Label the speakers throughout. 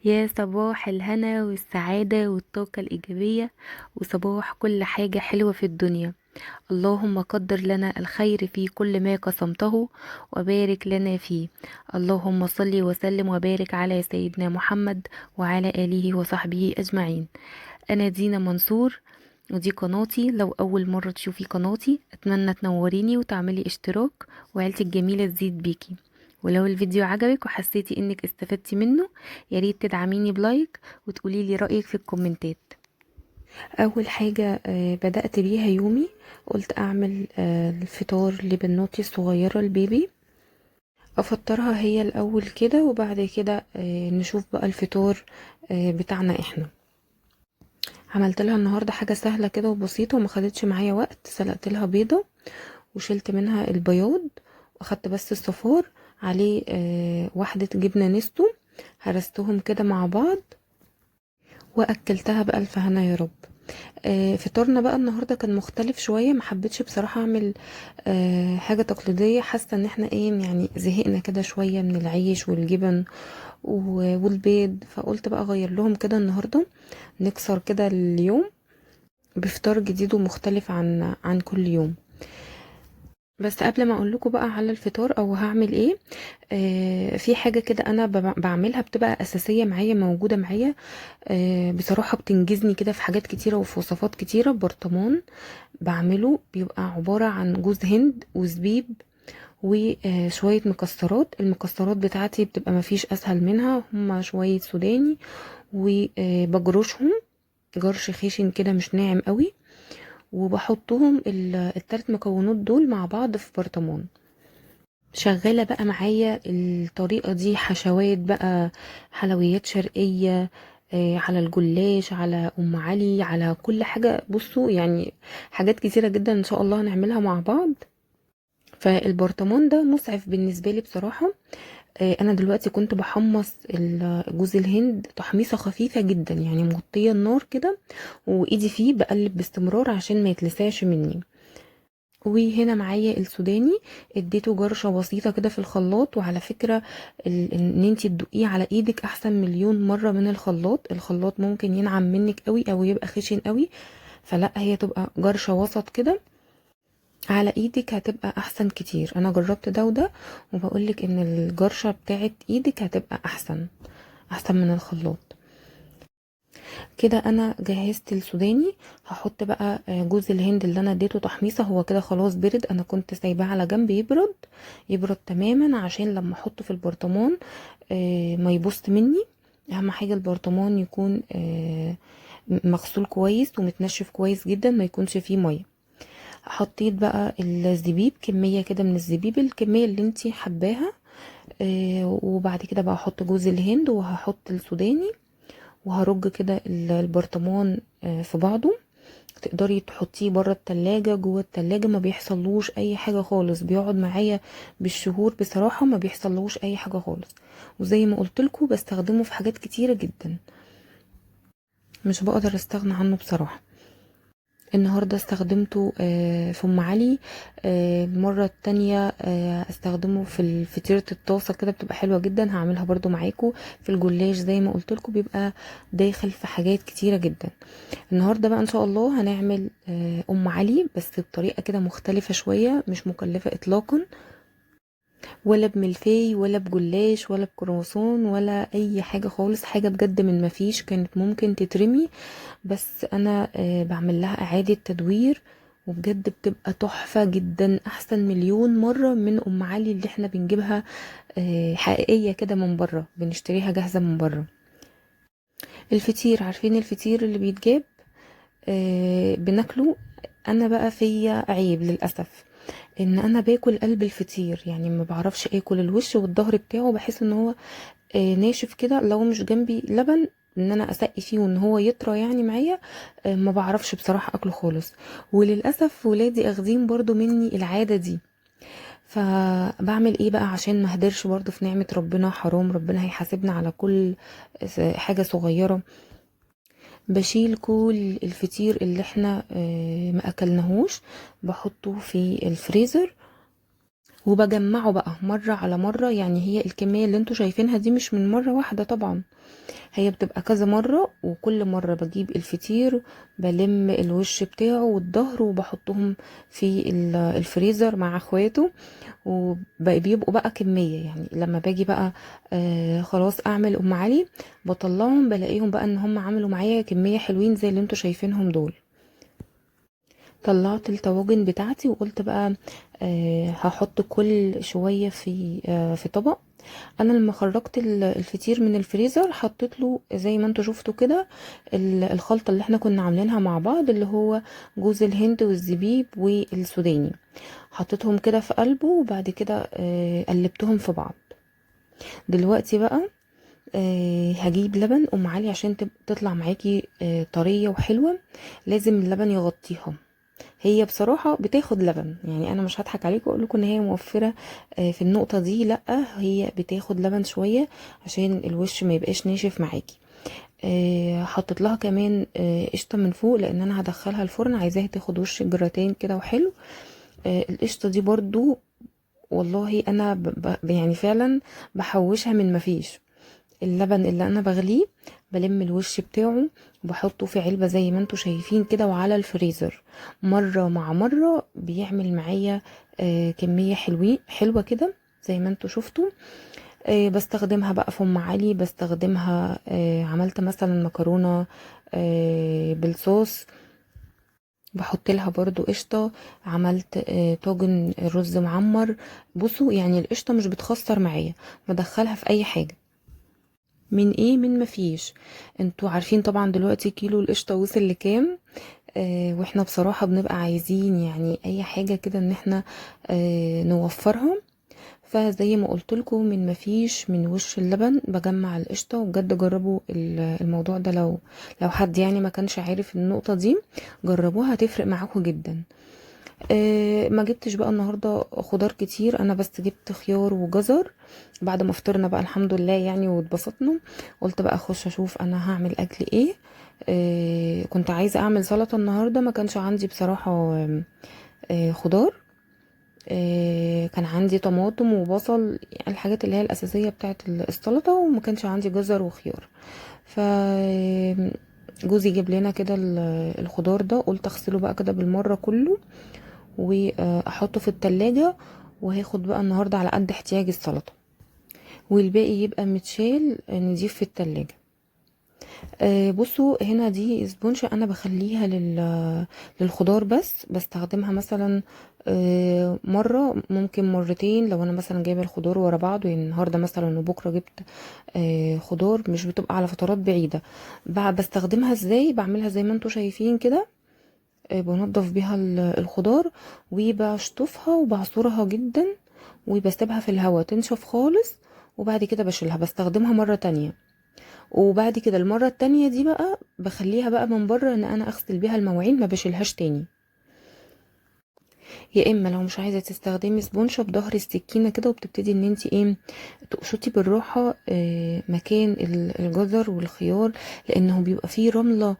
Speaker 1: يا صباح الهنا والسعادة والطاقة الإيجابية، وصباح كل حاجة حلوة في الدنيا. اللهم قدر لنا الخير في كل ما قسمته، وبارك لنا فيه. اللهم صل وسلم وبارك على سيدنا محمد وعلى آله وصحبه أجمعين. أنا دينا منصور، ودي قناتي. لو أول مرة تشوفي قناتي أتمنى تنوريني وتعملي اشتراك، وعيلتي الجميلة تزيد بيكي. ولو الفيديو عجبك وحسيتي انك استفدتي منه، ياريت تدعميني بلايك وتقولي لي رأيك في الكومنتات. اول حاجة بدأت بيها يومي، قلت اعمل الفطار لبنوتي الصغيرة البيبي. افطرها هي الاول كده، وبعد كده نشوف بقى الفطار بتاعنا احنا. عملت لها النهاردة حاجة سهلة كده وبسيطة وما خدتش معايا وقت. سلقت لها بيضة وشلت منها البياض، واخدت بس الصفار عليه واحدة جبنة نستو، هرستهم كده مع بعض واكلتها بألف هنا يا رب. فطارنا بقى النهارده كان مختلف شويه، ما حبيتش بصراحه اعمل حاجه تقليديه. حاسه ان احنا ايه يعني، زهقنا كده شويه من العيش والجبن والبيض، فقلت بقى اغير لهم كده النهارده، نكسر كده اليوم بفطار جديد ومختلف عن كل يوم. بس قبل ما اقول لكم بقى على الفطار او هعمل ايه، في حاجه كده انا بعملها بتبقى اساسيه معايا، موجوده معايا. بصراحه بتنجزني كده في حاجات كتيره وفي وصفات كتيره. برطمان بعمله بيبقى عباره عن جوز هند وزبيب وشويه مكسرات. المكسرات بتاعتي بتبقى مفيش اسهل منها، هما شويه سوداني وبجرشهم جرش خشن كده مش ناعم قوي، وبحطهم التلات مكونات دول مع بعض في برطمان. شغالة بقى معايا الطريقة دي حشوات بقى، حلويات شرقية، على الجلاش، على ام علي، على كل حاجة. بصوا يعني حاجات كتيرة جدا ان شاء الله هنعملها مع بعض. فالبرطمان ده مسعف بالنسبة لي بصراحة. انا دلوقتي كنت بحمص جوز الهند تحميصة خفيفة جدا، يعني مغطية النار كده، وايدي فيه بقلب باستمرار عشان ما يتلسعش مني. وهنا معايا السوداني، اديته جرشة بسيطة كده في الخلاط. وعلى فكرة ان انتي تدقيه على ايدك احسن مليون مرة من الخلاط. الخلاط ممكن ينعم منك قوي او يبقى خشن قوي، فلا هي تبقى جرشة وسط كده على ايدك هتبقى احسن كتير. انا جربت ده وده، وبقولك ان الجرشة بتاعت ايدك هتبقى احسن من الخلاط. كده انا جهزت السوداني. هحط بقى جوز الهند اللي انا اديته تحميصه، هو كده خلاص برد. انا كنت سايباه على جنب يبرد تماما عشان لما احطه في البرطمان ما يبوظ مني. اهم حاجه البرطمان يكون مغسول كويس ومتنشف كويس جدا، ما يكونش فيه ميه. حطيت بقى الزبيب، كميه كده من الزبيب، الكميه اللي انتي حباها. وبعد كده بقى احط جوز الهند وهحط السوداني، وهرج كده البرطمان في بعضه. تقدري تحطيه بره التلاجة، جوه التلاجة ما بيحصلوش اي حاجة خالص، بيقعد معايا بالشهور بصراحة، ما بيحصلوش اي حاجة خالص. وزي ما قلتلكوا بستخدمه في حاجات كتيرة جدا، مش بقدر استغنى عنه بصراحة. النهاردة استخدمته في ام علي. المرة التانية استخدمه في فطيرة الطاسة كده، بتبقى حلوة جدا. هعملها برضو معاكم في الجلاش زي ما قلتلكوا، بيبقى داخل في حاجات كتيرة جدا. النهاردة بقى ان شاء الله هنعمل ام علي، بس بطريقة كده مختلفة شوية، مش مكلفة اطلاقا، ولا بملفي ولا بجلاش ولا بكرواسون ولا اي حاجة خالص. حاجة بجد من ما فيش كانت ممكن تترمي، بس انا بعمل لها اعادة تدوير، وبجد بتبقى تحفة جدا، احسن مليون مرة من ام علي اللي احنا بنجيبها حقيقية كده من بره، بنشتريها جاهزة من بره. الفطير، عارفين الفطير اللي بيتجاب بناكله. انا بقى فيا عيب للاسف، ان انا باكل قلب الفطير، يعني ما بعرفش اكل الوش والظهر بتاعه. بحس ان هو ناشف كده، لو مش جنبي لبن ان انا اسقي فيه وان هو يطرى يعني معايا. ما بعرفش بصراحة اكله خالص. وللاسف ولادي اخذين برضو مني العادة دي. فبعمل ايه بقى عشان ما اهدرش برضو في نعمة ربنا؟ حرام، ربنا هيحاسبنا على كل حاجة صغيرة. بشيل كل الفطير اللي احنا ما اكلناهوش، بحطه في الفريزر وبجمعه بقى مرة على مرة. يعني هي الكمية اللي انتوا شايفينها دي مش من مرة واحدة طبعا، هي بتبقى كذا مرة، وكل مرة بجيب الفطير بلم الوش بتاعه والظهر وبحطهم في الفريزر مع اخواته، وبيبقوا بقى كمية. يعني لما باجي بقى خلاص اعمل ام علي، بطلعهم بلاقيهم بقى ان هم عملوا معايا كمية حلوين زي اللي انتوا شايفينهم دول. طلعت الطواجن بتاعتي وقلت بقى هحط كل شوية في طبق. انا لما خرجت الفطير من الفريزر حطيت له زي ما انتوا شفتوا كده الخلطة اللي احنا كنا عاملينها مع بعض، اللي هو جوز الهند والزبيب والسوداني، حطيتهم كده في قلبه، وبعد كده قلبتهم في بعض. دلوقتي بقى هجيب لبن ام علي عشان تطلع معاكي طرية وحلوة. لازم اللبن يغطيها. هي بصراحة بتاخد لبن، يعني انا مش هضحك عليكم واقول لكم ان هي موفرة في النقطة دي، لا، هي بتاخد لبن شوية عشان الوش ما يبقاش ناشف معاكي. حطيت لها كمان قشطة من فوق، لان انا هدخلها الفرن عايزاها تاخد وش جراتين كده وحلو. القشطة دي برضو والله انا يعني فعلا بحوشها من مفيش. اللبن اللي انا بغليه بلم الوش بتاعه وبحطه في علبة زي ما انتوا شايفين كده وعلى الفريزر. مرة مع مرة بيعمل معايا كمية حلوة كده زي ما انتوا شفتوا. بستخدمها بقى في ام علي، بستخدمها عملت مثلا مكرونة بالصوص بحط لها برضو قشطة. عملت طاجن رز معمر. بصوا يعني القشطة مش بتخسر معايا، بدخلها في اي حاجة. من ايه؟ من مفيش. انتوا عارفين طبعا دلوقتي كيلو القشطة وصل لكام. واحنا بصراحة بنبقى عايزين يعني اي حاجة كده ان احنا نوفرها. فزي ما قلت لكم من مفيش، من وش اللبن بجمع القشطة. وبجد جربوا الموضوع ده، لو حد يعني ما كانش عارف النقطة دي جربوها هتفرق معاكم جدا. ما جبتش بقى النهارده خضار كتير، انا بس جبت خيار وجزر بعد ما فطرنا بقى الحمد لله يعني واتبسطنا. قلت بقى اخش اشوف انا هعمل اكل ايه. كنت عايزه اعمل سلطه النهارده، ما كانش عندي بصراحه خضار. كان عندي طماطم وبصل، يعني الحاجات اللي هي الاساسيه بتاعت السلطه، وما كانش عندي جزر وخيار. ف جوزي جاب لنا كده الخضار ده، قلت اغسله بقى كده بالمره كله واحطه في التلاجة، وهاخد بقى النهاردة على قد احتياج السلطة، والباقي يبقى متشال نضيف في التلاجة. بصوا هنا دي اسبونشة انا بخليها للخضار، بس بستخدمها مثلا مرة ممكن مرتين لو انا مثلا جايبه الخضار ورا بعض، يعني النهارده مثلا وبكره جبت خضار، مش بتبقى على فترات بعيدة. بقى بستخدمها ازاي؟ بعملها زي ما انتوا شايفين كده. بنضف بيها الخضار وبشطفها وبعصرها جدا، وبسيبها في الهواء تنشف خالص، وبعد كده بشيلها بستخدمها مرة تانية. وبعد كده المرة التانية دي بقى بخليها بقى من بره ان انا اغسل بيها المواعين، ما بشيلهاش تاني. يا اما لو مش عايزه تستخدمي سبونشه بظهر السكينه كده، وبتبتدي ان انت ايه تقشطي بالراحه مكان الجزر والخيار، لانه بيبقى فيه رمله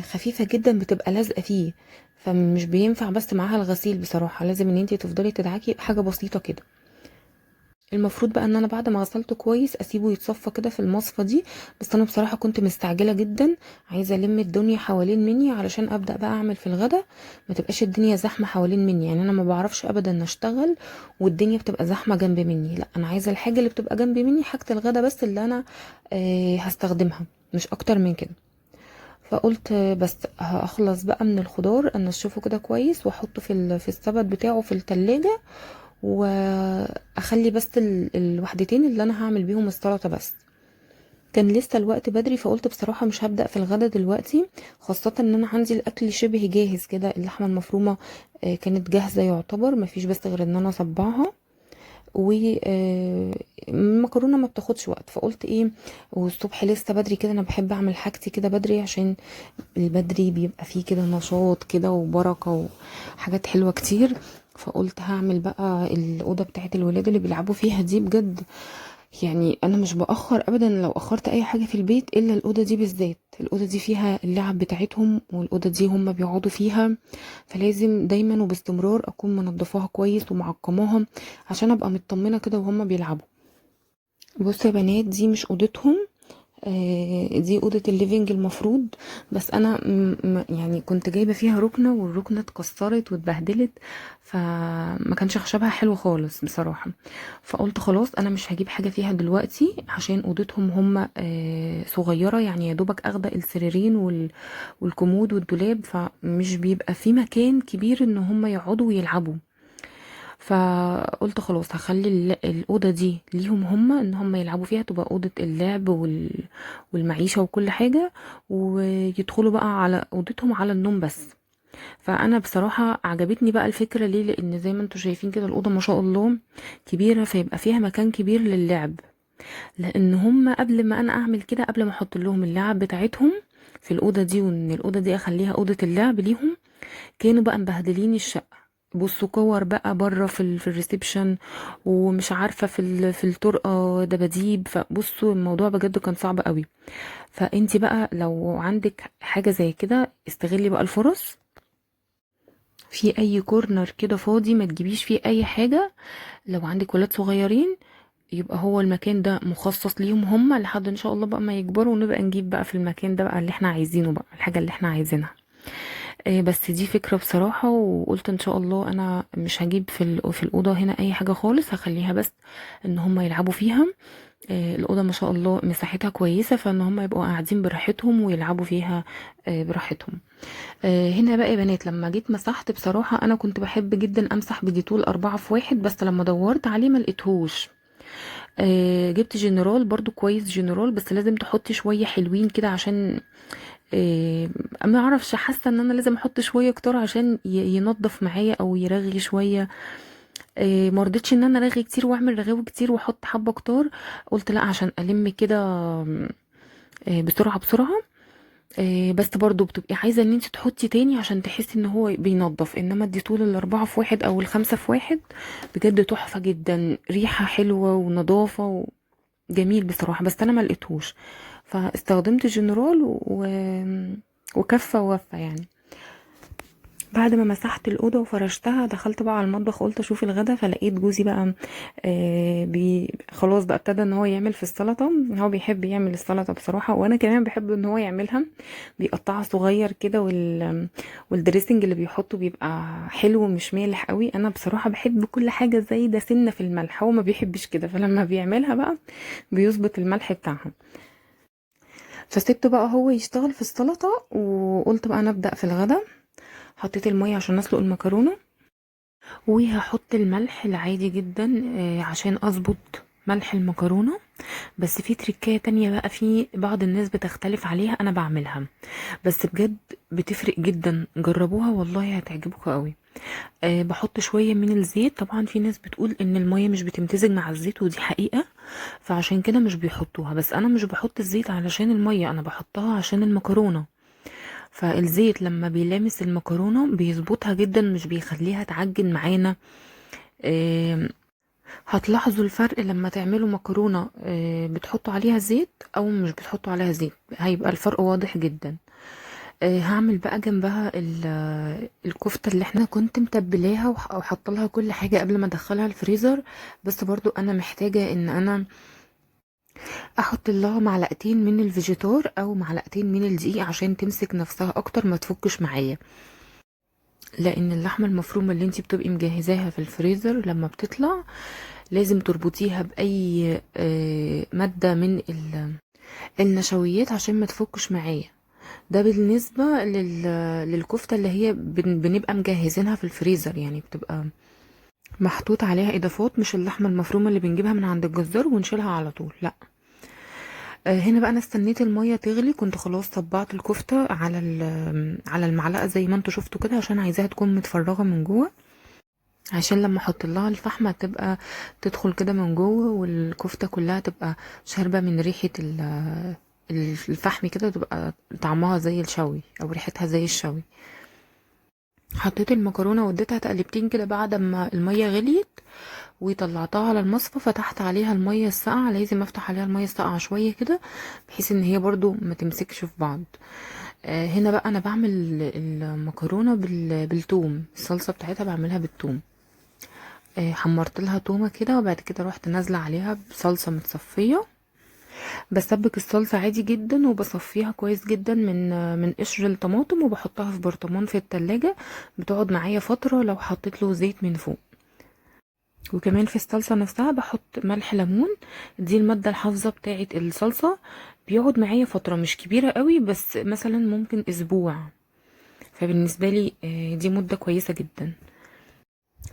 Speaker 1: خفيفه جدا بتبقى لازقه فيه، فمش بينفع بس معاها الغسيل بصراحه، لازم ان انت تفضلي تدعكي بحاجه بسيطه كده. المفروض بقى ان انا بعد ما غسلته كويس اسيبه يتصفى كده في المصفى دي. بس انا بصراحة كنت مستعجلة جدا، عايزة الم الدنيا حوالين مني علشان ابدأ بقى اعمل في الغدا، ما تبقاش الدنيا زحمة حوالين مني. يعني انا ما بعرفش ابدا اشتغل والدنيا بتبقى زحمة جنب مني، لا انا عايزة الحاجة اللي بتبقى جنب مني حاجة الغدا بس اللي انا هستخدمها، مش اكتر من كده. فقلت بس هخلص بقى من الخضار انشفه كده كويس واحطه في السبت بتاعه في التلاجة، واخلي بس الوحدتين اللي انا هعمل بيهم السلطه بس. كان لسه الوقت بدري، فقلت بصراحه مش هبدا في الغدا دلوقتي، خاصه ان انا عندي الاكل شبه جاهز كده. اللحمه المفرومه كانت جاهزه يعتبر، مفيش بس غير ان انا اصبعها. والمكرونه ما بتاخدش وقت، فقلت ايه والصبح لسه بدري كده، انا بحب اعمل حاجتي كده بدري عشان البدري بيبقى فيه كده نشاط كده وبركه وحاجات حلوه كتير. فقلت هعمل بقى الاوضه بتاعت الولاد اللي بيلعبوا فيها دي، بجد يعني انا مش باخر ابدا لو اخرت اي حاجه في البيت الا الاوضه دي بالذات. الاوضه دي فيها اللعب بتاعتهم، والاوضه دي هم بيقعدوا فيها، فلازم دايما وباستمرار اكون منضفاها كويس ومعقماها عشان ابقى مطمنه كده وهم بيلعبوا. بصوا يا بنات، دي مش اوضتهم، دي اوضه الليفينج المفروض. بس انا يعني كنت جايبه فيها ركنه، والركنه اتكسرت واتبهدلت، فما كانش خشبها حلو خالص بصراحه. فقلت خلاص انا مش هجيب حاجه فيها دلوقتي، عشان اوضتهم هم صغيره، يعني يا دوبك اخده السريرين والكومود والدولاب، فمش بيبقى في مكان كبير ان هم يقعدوا ويلعبوا. فقلت خلاص هخلي الأوضة دي ليهم هما، ان هما يلعبوا فيها، تبقى أوضة اللعب والمعيشة وكل حاجة، ويدخلوا بقى على أوضتهم على النوم بس. فأنا بصراحة عجبتني بقى الفكرة، ليه؟ لأن زي ما انتوا شايفين كده الأوضة ما شاء الله كبيرة، فيبقى فيها مكان كبير للعب. لأن هما قبل ما أنا أعمل كده، قبل ما أحط لهم اللعب بتاعتهم في الأوضة دي، وإن الأوضة دي أخليها أوضة اللعب ليهم، كانوا بقى مبهدلين الشقة. بصوا كور بقى بره في الريسبشن، ومش عارفه في الطرقه دباديب. فبصوا الموضوع بجد كان صعب قوي. فانتي بقى لو عندك حاجه زي كده، استغلي بقى الفرص. في اي كورنر كده فاضي ما تجيبيش فيه اي حاجه. لو عندك ولاد صغيرين، يبقى هو المكان ده مخصص ليهم هم، لحد ان شاء الله بقى ما يكبروا، ونبقى نجيب بقى في المكان ده بقى اللي احنا عايزينه، بقى الحاجه اللي احنا عايزينها. بس دي فكرة بصراحة، وقلت ان شاء الله انا مش هجيب في الأوضة هنا اي حاجة خالص، هخليها بس ان هم يلعبوا فيها. الأوضة ما شاء الله مساحتها كويسة، فان هم يبقوا قاعدين براحتهم ويلعبوا فيها براحتهم. هنا بقى يا بنات، لما جيت مسحت بصراحة، انا كنت بحب جدا امسح بديتول 4 في 1، بس لما دورت عليه ما لقيتهوش. جبت جنرال برضو كويس، جنرال بس لازم تحطي شوية حلوين كده، عشان إيه، ما اعرفش، حاسه ان انا لازم احط شويه كتار عشان ينظف معايا او يرغي شويه. ما رضيتش ان انا ارغي كتير واعمل رغاوي كتير واحط حبه كتار. قلت لا، عشان الم كده بسرعه بسرعه. بس برضو بتبقي عايزه ان انت تحطي تاني عشان تحسي ان هو بينظف. انما ادي طول ال4 في 1 او ال5 في 1 بجد تحفه جدا، ريحه حلوه ونظافه جميل بصراحه. بس انا ما لقيتهوش، فاستخدمت جنرال وكفى ووفى يعني. بعد ما مسحت الأوضة وفرشتها، دخلت بقى على المطبخ، قلت أشوف الغدا، فلقيت جوزي بقى خلاص بقى ابتدى ان هو يعمل في السلطة. هو بيحب يعمل السلطة بصراحة، وانا كمان بحب ان هو يعملها. بيقطعها صغير كده، والدريسنج اللي بيحطه بيبقى حلو مش مالح قوي. انا بصراحة بحب كل حاجة زي ده سنة في الملح، هو ما بيحبش كده، فلما بيعملها بقى بيظبط الملح بتاعها. فسبته بقى هو يشتغل في السلطة، وقلت بقى نبدأ في الغدا. حطيت المية عشان اسلق المكرونة، وهحط الملح العادي جدا عشان اظبط ملح المكرونة. بس في تريكاية تانية بقى، في بعض الناس بتختلف عليها، انا بعملها بس بجد بتفرق جدا، جربوها والله هتعجبكم قوي. بحط شوية من الزيت. طبعا في ناس بتقول ان المية مش بتمتزج مع الزيت، ودي حقيقة، فعشان كده مش بيحطوها. بس انا مش بحط الزيت علشان المية، انا بحطها عشان المكرونة. فالزيت لما بيلامس المكرونة بيظبطها جدا، مش بيخليها تعجن معانا. آم، هتلاحظوا الفرق لما تعملوا مكرونة بتحطوا عليها زيت او مش بتحطوا عليها زيت، هيبقى الفرق واضح جدا. هعمل بقى جنبها الكفتة اللي احنا كنت متبلاها وحط لها كل حاجة قبل ما ادخلها الفريزر. بس برضو انا محتاجة ان انا احط لها معلقتين من الفيجيتار او معلقتين من الدقيق عشان تمسك نفسها اكتر، ما تفكش معايا. لان اللحمه المفرومه اللي انتي بتبقي مجهزاها في الفريزر لما بتطلع، لازم تربطيها باي ماده من النشويات عشان ما تفكش معايا. ده بالنسبه للكفته اللي هي بنبقى مجهزينها في الفريزر، يعني بتبقى محطوط عليها اضافات، مش اللحمه المفرومه اللي بنجيبها من عند الجزار ونشيلها على طول، لا. هنا بقى انا استنيت الميه تغلي، كنت خلاص صبعت الكفته على المعلقه زي ما انتوا شفتوا كده، عشان عايزاها تكون متفرغه من جوه، عشان لما احط لها الفحمه تبقى تدخل كده من جوه، والكفته كلها تبقى شاربه من ريحه الفحم كده، تبقى طعمها زي الشوي او ريحتها زي الشوي. حطيت المكرونه واديتها تقلبتين كده بعد ما الميه غليت، وطلعتها على المصفى، فتحت عليها المية الساقعة. لازم افتح عليها المية الساقعة شوية كده بحيث ان هي برضو ما تمسكش في بعض. هنا بقى انا بعمل المكرونة بالثوم. الصلصة بتاعتها بعملها بالثوم. حمرت لها تومة كده، وبعد كده رحت نازلة عليها بصلصة متصفية. بسبك الصلصة عادي جدا وبصفيها كويس جدا من قشر الطماطم، وبحطها في برطمان في التلاجة. بتقعد معايا فترة لو حطيت له زيت من فوق. وكمان في الصلصة نفسها بحط ملح ليمون، دي المادة الحافظة بتاعة الصلصة. بيقعد معايا فترة مش كبيرة قوي، بس مثلا ممكن اسبوع. فبالنسبة لي دي مدة كويسة جدا.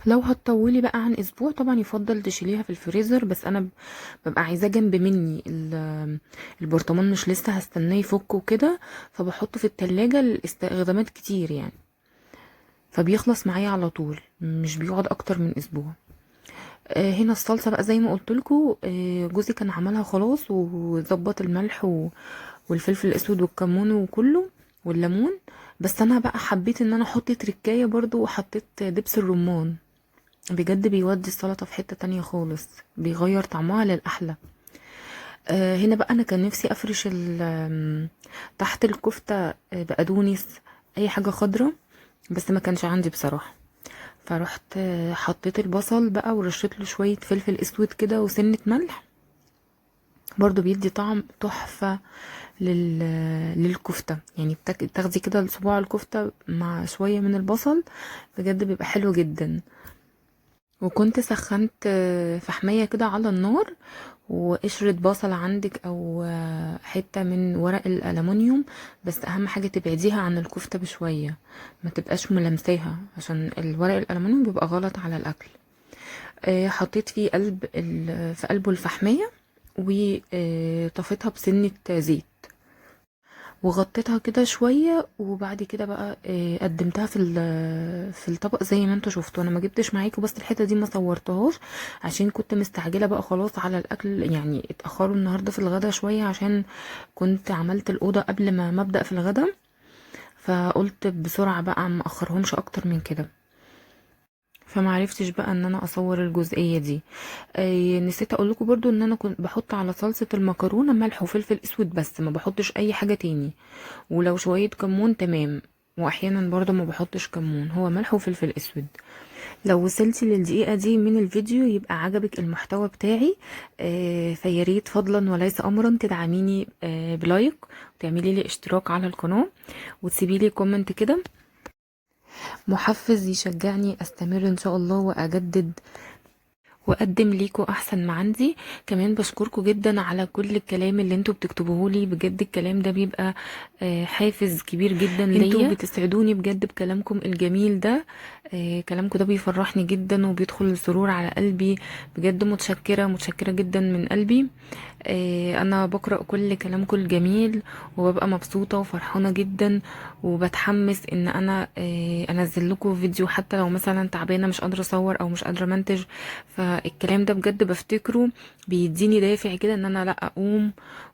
Speaker 1: لو هتطولي بقى عن اسبوع طبعا يفضل تشيليها في الفريزر، بس انا ببقى عايزاه جنب مني البرطمان، مش لسه هستناه يفك وكده، فبحطه في التلاجة لاستخدامات كتير يعني. فبيخلص معايا على طول، مش بيقعد اكتر من اسبوع. هنا الصلصة بقى زي ما قلتلكوا، جوزي كان عملها خلاص وظبط الملح والفلفل الاسود والكمون وكله والليمون. بس انا بقى حبيت ان انا احط تركاية برضو، وحطيت دبس الرمان. بجد بيودي السلطة في حتة تانية خالص، بيغير طعمها للأحلى. هنا بقى أنا كان نفسي أفرش تحت الكفتة بقدونس، أي حاجة خضرة، بس ما كانش عندي بصراحة. فرحت حطيت البصل بقى ورشيت له شوية فلفل اسود كده وسنة ملح، برضو بيدي طعم تحفة للكفتة. يعني تاخدي كده صباع الكفتة مع شوية من البصل، بجد بيبقى حلو جدا. وكنت سخنت فحمية كده على النار، وقشرة بصل عندك او حتة من ورق الألمونيوم، بس اهم حاجة تبعديها عن الكفتة بشوية، ما تبقاش ملمساها عشان الورق الألمونيوم بيبقى غلط على الأكل. حطيت فيه في قلبه الفحمية، وطفيتها بسنة زيت، وغطيتها كده شويه. وبعد كده بقى قدمتها في الطبق زي ما انتوا شفتوا. انا ما جبتش معاكم بس الحته دي ما صورتهاش عشان كنت مستعجله بقى خلاص على الاكل. يعني اتاخروا النهارده في الغدا شويه عشان كنت عملت الاوضه قبل ما ابدا في الغدا، فقلت بسرعه بقى ما اخرهمش اكتر من كده. فمعرفتش بقى ان انا اصور الجزئيه دي. نسيت اقول لكم برضو ان انا كنت بحط على صلصه المكرونه ملح وفلفل اسود بس، ما بحطش اي حاجه تاني. ولو شويه كمون تمام، واحيانا برضو ما بحطش كمون، هو ملح وفلفل اسود. لو وصلتي للدقيقه دي من الفيديو يبقى عجبك المحتوى بتاعي. فياريت فضلا وليس امرا تدعميني بلايك، وتعملي لي اشتراك على القناه، وتسيبي لي كومنت كده محفز يشجعني استمر ان شاء الله واجدد واقدم ليكوا احسن ما عندي. كمان بشكركم جدا على كل الكلام اللي انتوا بتكتبوه لي، بجد الكلام ده بيبقى حافز كبير جدا ليا. انتوا بتسعدوني بجد بكلامكم الجميل ده. كلامكم ده بيفرحني جدا وبيدخل السرور على قلبي. بجد متشكرة متشكرة جدا من قلبي. انا بقرأ كل كلامكم الجميل، وببقى مبسوطة وفرحانة جدا، وبتحمس ان انا انزل لكم فيديو حتى لو مثلا تعبانة مش قادرة اصور او مش قادرة منتج. فالكلام ده بجد بفتكره بيديني دافع كده ان انا لا اقوم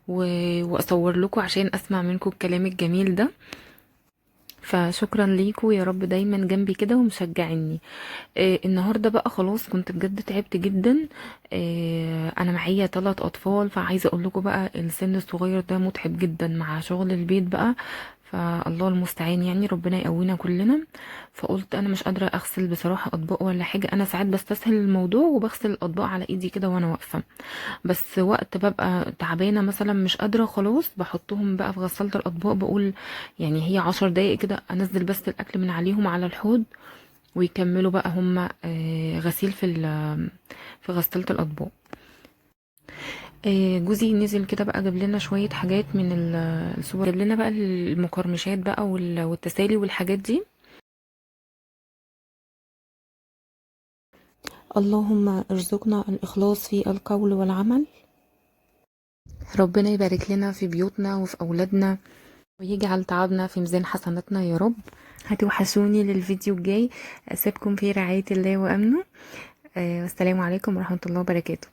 Speaker 1: واصور لكم عشان اسمع منكم الكلام الجميل ده. فشكرا ليكم، يا رب دايما جنبي كده ومشجعيني. النهارده بقى خلاص كنت بجد تعبت جدا. انا معايا 3 اطفال، فعايزه اقول لكم بقى السن الصغير ده متعب جدا مع شغل البيت بقى. فالله المستعان، يعني ربنا يقوينا كلنا. فقلت انا مش قادره اغسل بصراحه اطباق ولا حاجه. انا ساعات بستسهل الموضوع وبغسل الاطباق على ايدي كده وانا واقفه، بس وقت ببقى تعبانه مثلا مش قادره خلاص بحطهم بقى في غساله الاطباق. بقول يعني هي 10 دقايق كده انزل بس الاكل من عليهم على الحوض، ويكملوا بقى هم غسيل في غسالة الأطباق. جوزي نزل كده بقى جاب لنا شوية حاجات من السوبر، جاب لنا بقى المقرمشات بقى والتسالي والحاجات دي. اللهم ارزقنا الإخلاص في القول والعمل. ربنا يبارك لنا في بيوتنا وفي أولادنا، ويجعل تعبنا في ميزان حسناتنا يا رب. هتوحشوني للفيديو الجاي. أسيبكم في رعاية الله وأمنه. والسلام عليكم ورحمة الله وبركاته.